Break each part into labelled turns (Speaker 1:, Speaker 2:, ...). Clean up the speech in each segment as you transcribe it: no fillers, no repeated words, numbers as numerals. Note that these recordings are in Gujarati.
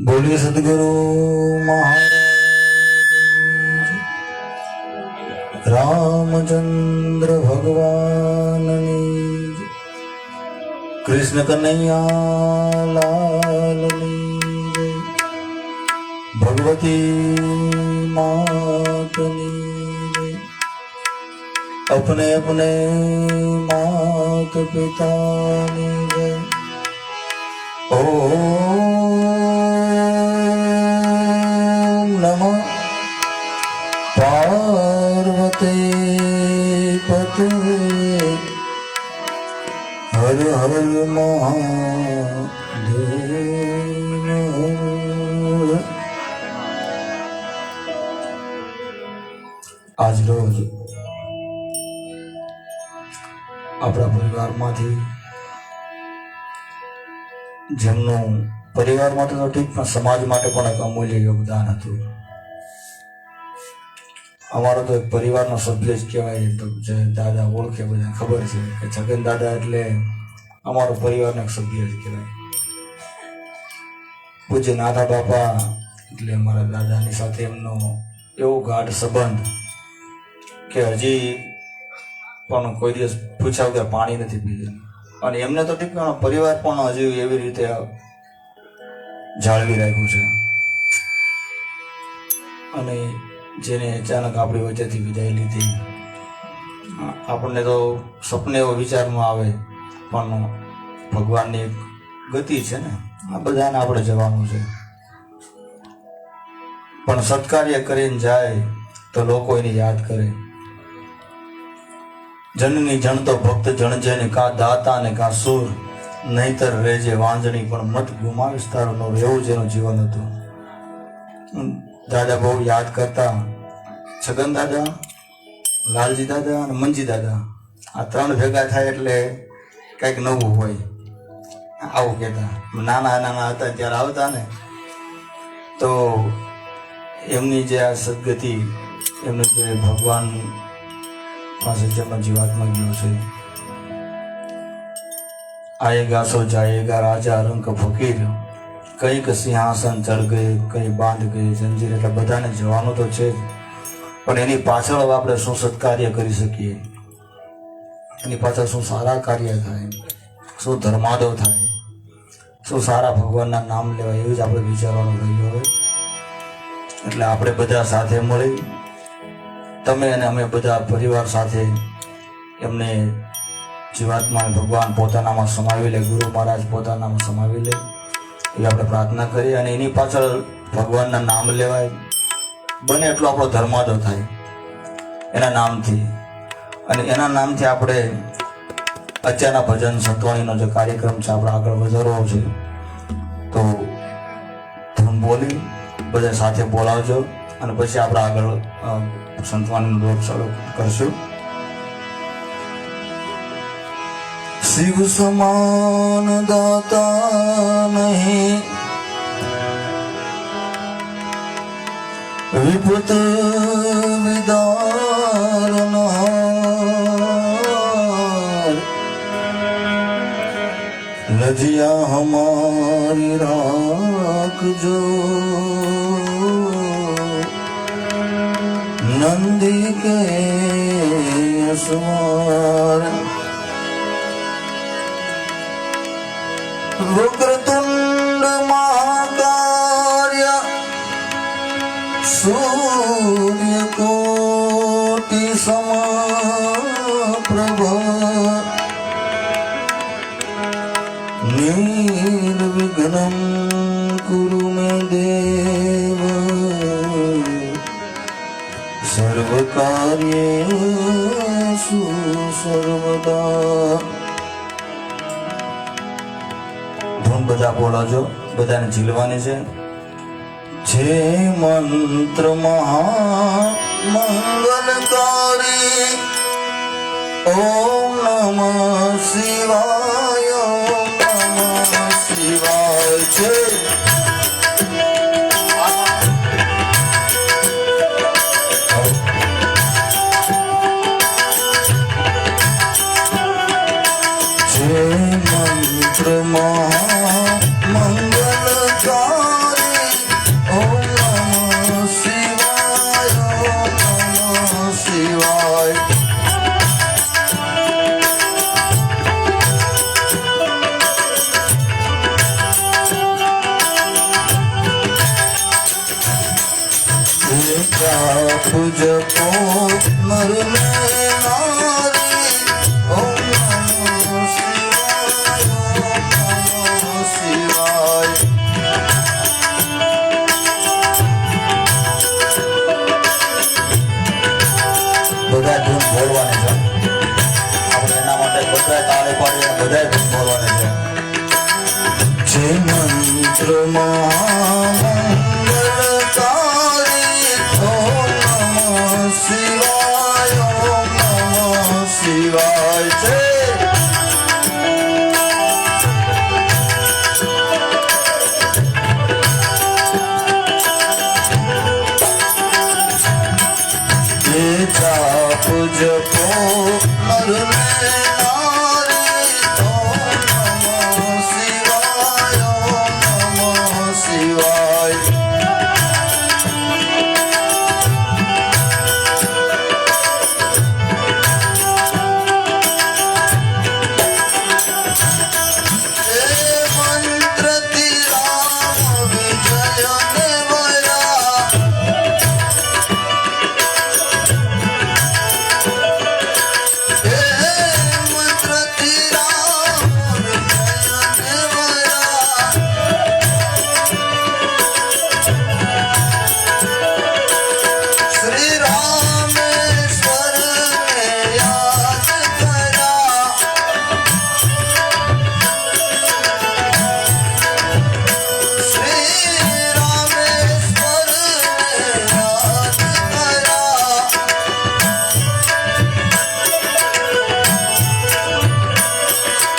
Speaker 1: बोलिए सदगुरु महाराज रामचंद्र भगवान कृष्ण कन्हैया लाल भगवती मात अपने अपने मात पिता नमः पार्वती पते हर हर महादेव। आज रोज આપણા પરિવારમાંથી જેમનું પરિવાર માટે તો ઠીક, પણ સમાજ માટે પણ એક અમૂલ્ય યોગદાન હતું. અમારો તો એક પરિવારનો સભ્ય જ કહેવાય. તો જે દાદા ઓળખે, બધાને ખબર છે કે છગન દાદા એટલે અમારો પરિવારનો એક સભ્ય જ કહેવાય. પૂજ્ય નાથા બાપા એટલે અમારા દાદાની સાથે એમનો એવો ગાઢ સંબંધ કે હજી પણ કોઈ દિવસ પૂછ્યા વગર પાણી નથી પીધું. અને એમને તો ઠીક, પરિવાર પણ હજી એવી રીતે જાળવી રાખ્યું છે. અને જેને અચાનક આપણી વચ્ચેથી વિદાય લીધી, આપણને તો સપને એવો વિચારમાં આવે, પણ ભગવાનની એક ગતિ છે ને, આ બધાને આપણે જવાનું છે. પણ સત્કાર્ય કરીને જાય તો લોકો એને યાદ કરે. જનની જણ તો ભક્ત જણજે ને કા દાતા ને કા સુર, નહીતર રેજે વાંજણી પણ મત ગુમાવીશ તારો નો. એવું જેનું જીવન હતું. દાદા બહુ યાદ કરતા. છગન દાદા, લાલજી દાદા અને મંજી દાદા, આ ત્રણ ભેગા થાય એટલે કંઈક નવું હોય, આવું કહેતા. નાના નાના હતા ત્યારે આવતા ને, તો એમની જે આ સદગતિ, એમનું જે ભગવાન પાસે જેમનો જીવાત્મા ગયો છે. આયેગા સો જાયેગા રાજા રંક ફકીર, કંઈક સિંહાસન ચઢ ગયે, કંઈ બાંધ ગયે જંજીર. એટલે બધાને જવાનું તો છે જ, પણ એની પાછળ આપણે શું સત્કાર્ય કરી શકીએ, એની પાછળ શું સારા કાર્ય થાય, શું ધર્માદો થાય, શું સારા ભગવાનના નામ લેવાય, એવું જ આપણે વિચારવાનું રહ્યું હોય. એટલે આપણે બધા સાથે મળી, તમે અને અમે બધા પરિવાર સાથે એમને જીવાત્મા ભગવાન પોતાનામાં સમાવી લે, ગુરુ મહારાજ પોતાનામાં સમાવી લે, એ આપણે પ્રાર્થના કરીએ. અને એની પાછળ ભગવાનના નામ લેવાય, બને એટલો આપણો ધર્માદો થાય એના નામથી. અને એના નામથી આપણે અત્યારના ભજન સંતવાણીનો જે કાર્યક્રમ છે આપણે આગળ વધારવો છે. તો ધૂન બોલી બધા સાથે બોલાવજો, અને પછી આપણે આગળ સંતવાણીનો દોર ચાલુ કરશું. શિવ સમાન દાતા નહીં, વિપત વિદારનાર, લજિયા હમારી રાખજો, નંદી કે સવાર. વક્રતુંડ મહાકાર્ય, સૂર્ય કોટિ સમપ્રભ, નિર્વિઘ્નં કુરુ મે દેવ, સર્વ કાર્યેષુ સર્વદા. ધૂન બધા બોલાજો, બધાને ઝીલવાની છે. જે મંત્ર મહામંગલકારી, ઓમ નમઃ શિવાય, ઓમ નમઃ શિવાય છે. જે મંત્ર મહામંગલકારી, ઓમ નમઃ શિવાય, ઓમ નમઃ શિવાય. પૂજકો નર ને નારી, ઓમ નમઃ શિવાય, ઓમ નમઃ શિવાય. બધા ધૂન બોલવાની છે આપણે, એના માટે બધા તાળી પાડીને બધા ધૂન બોલવાની છે. જે મંત્ર મહામંગલકારી, ઓમ નમઃ શિવાય, ઓમ નમઃ શિવાય છે. जपो नर ने नारी ओम नमः शिवाय ओम नमः शिवाय।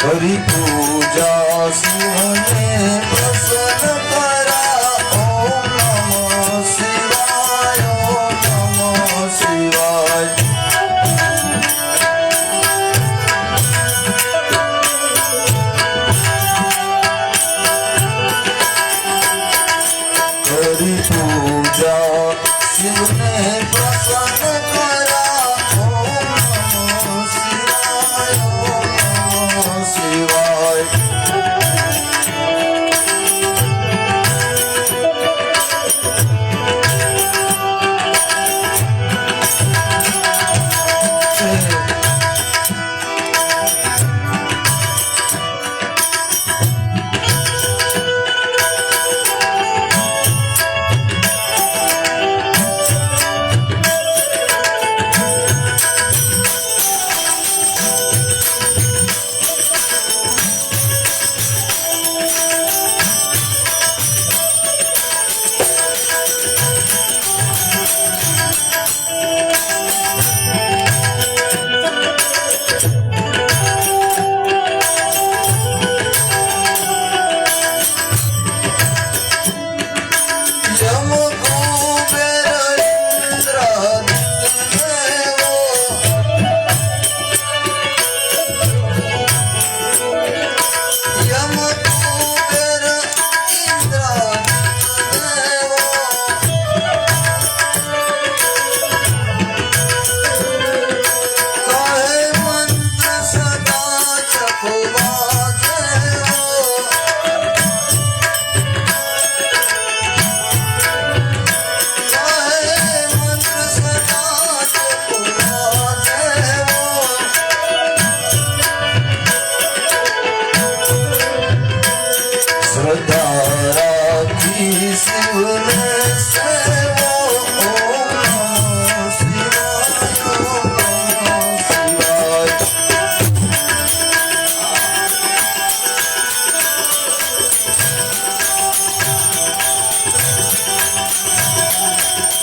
Speaker 1: हरि पूजा शिवने प्रसन्न करा ओम नमः शिवाय ओम नमः शिवाय। हरि पूजा शिवने प्रसन्न करा ओम नमः शिवाय ओम नमः शिवाय। श्रद्धा राखी शिवने सेवो ओम नमः शिवाय ओम नमः शिवाय।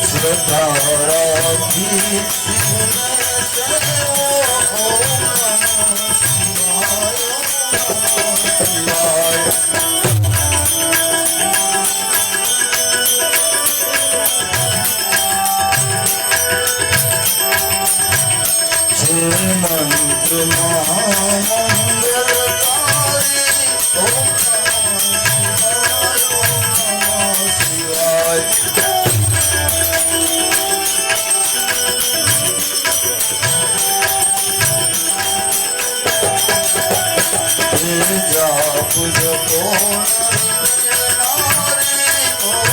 Speaker 1: श्रद्धा राखी शिवने सेवो ओम नमः शिवाय ओम नमः शिवाय। मंत्र महामंगलकारी ओम नमः शिवाय ओम नमः शिवाय। जाप जपो नारी ओम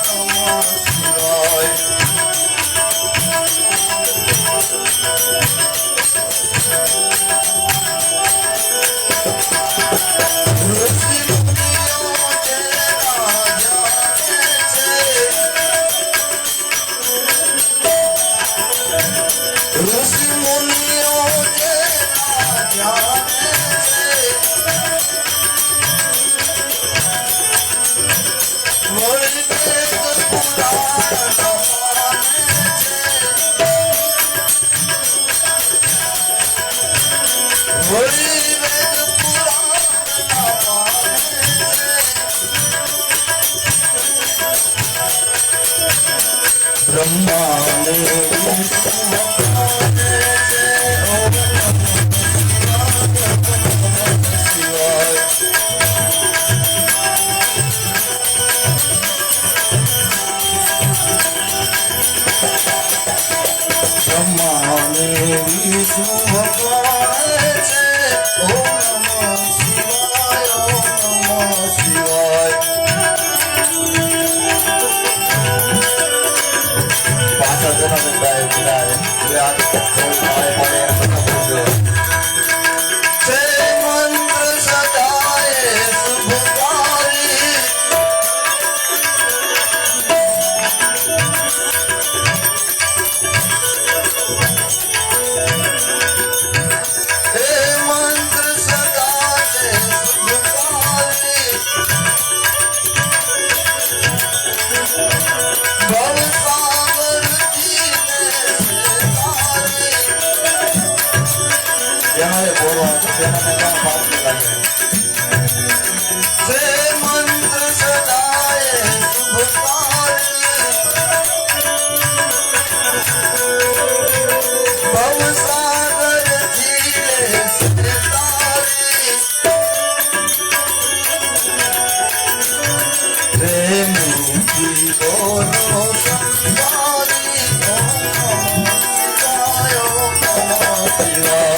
Speaker 1: नमः शिवाय। ऋषि मुनियों के जाने से वही वेद पुराण माने से वही वेद पुराण माने से બ્રહ્માને વિષ્ણુ ભગવાને છે ઓમ નમઃ શિવાય ઓમ નમઃ શિવાય પાછળ જણા બધા વિરાય યાદ થોડી મારે પડે એમ બોલજો છે મંત્ર સદાય શુભકારી મંત્ર સદાય શુભકારી ભવસાગર જીલે સે તારી પ્રેમથી બોલો સંસારી ઓમ શિવાય ઓમ નમઃ શિવાય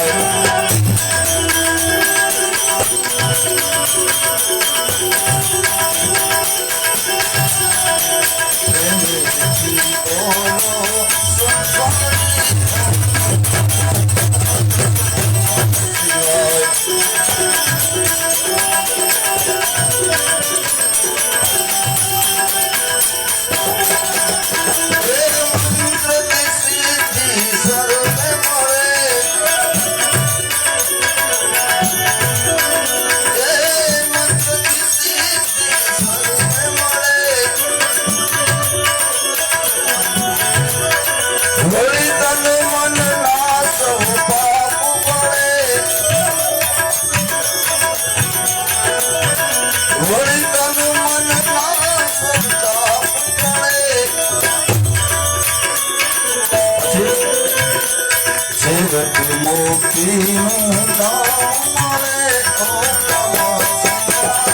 Speaker 1: મુક્તિનું નામ મળે ઓમ નમઃ શિવાય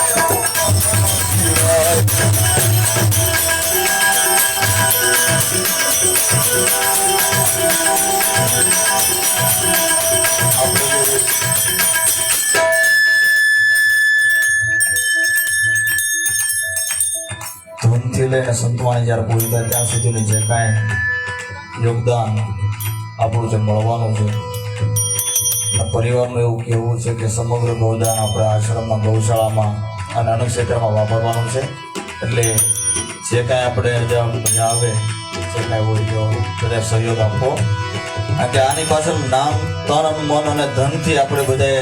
Speaker 1: ઓમ નમઃ શિવાય ધૂનથી લઈને સંતવાણી જ્યારે બોલતા ત્યાં સુધીનું જે કાંઈ યોગદાન આપણું જે મળવાનું છે પરિવારનું એવું કહેવું છે કે સમગ્ર ગૌદાન આપણા આશ્રમમાં ગૌશાળામાં અને અનેક ક્ષેત્રમાં વાપરવાનું છે એટલે જે કાંઈ આપણે મજા આવે જે કાંઈ હોય તો બધા સહયોગ આપવો કારણ કે આની પાછળ નામ તન મન અને ધનથી આપણે બધાએ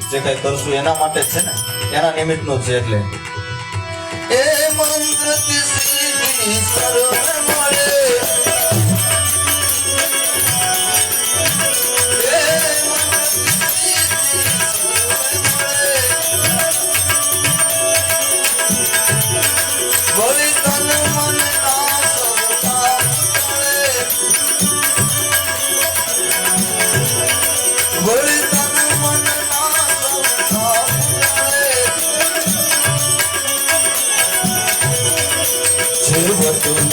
Speaker 1: જે કાંઈ કરશું એના માટે જ છે ને એના નિમિત્તનું છે એટલે એ મંત્રથી સિદ્ધિ સર્વે મળે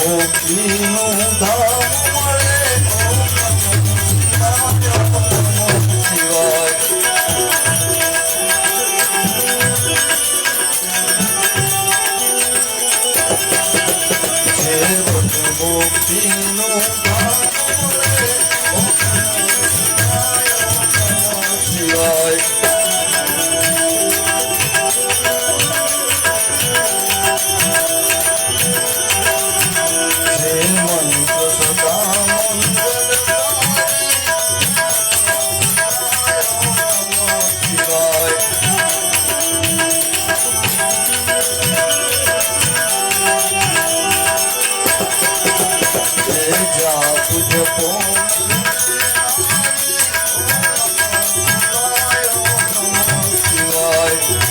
Speaker 1: મુક્તિનું ધામ મળે ઓમ નમઃ શિવાય મુક્તિનું ધામ મળે ઓમ નમઃ શિવાય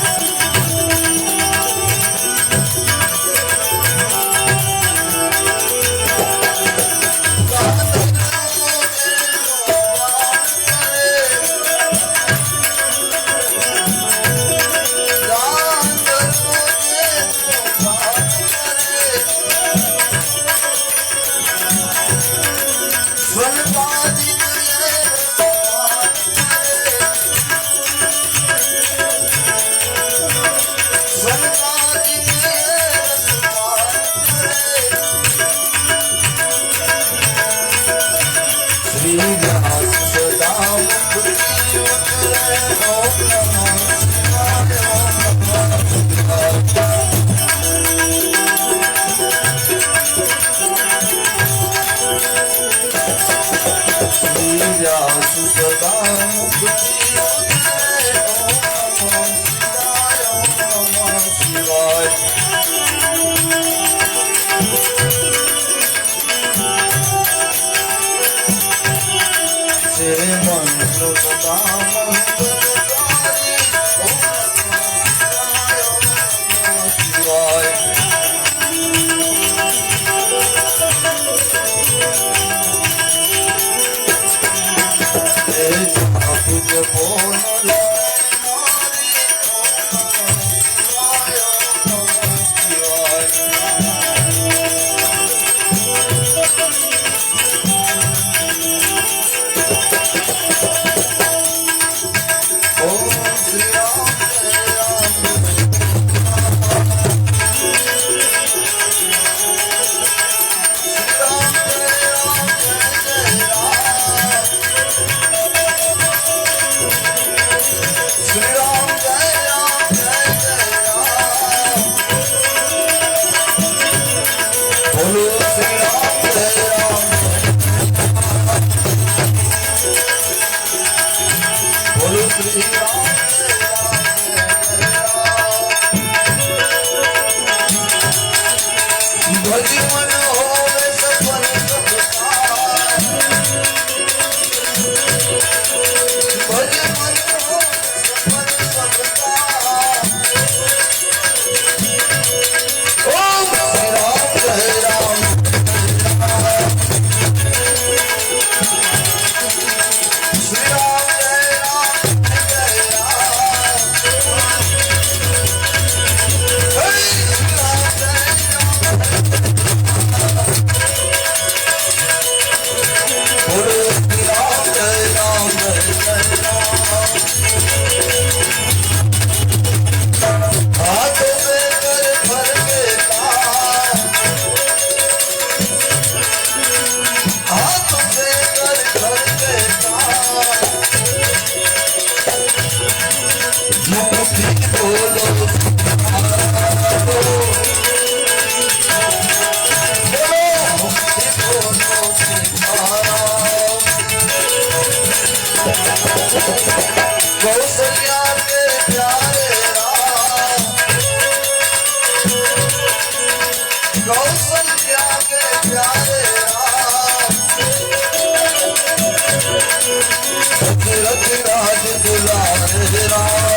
Speaker 1: रघुराज दुलारे राम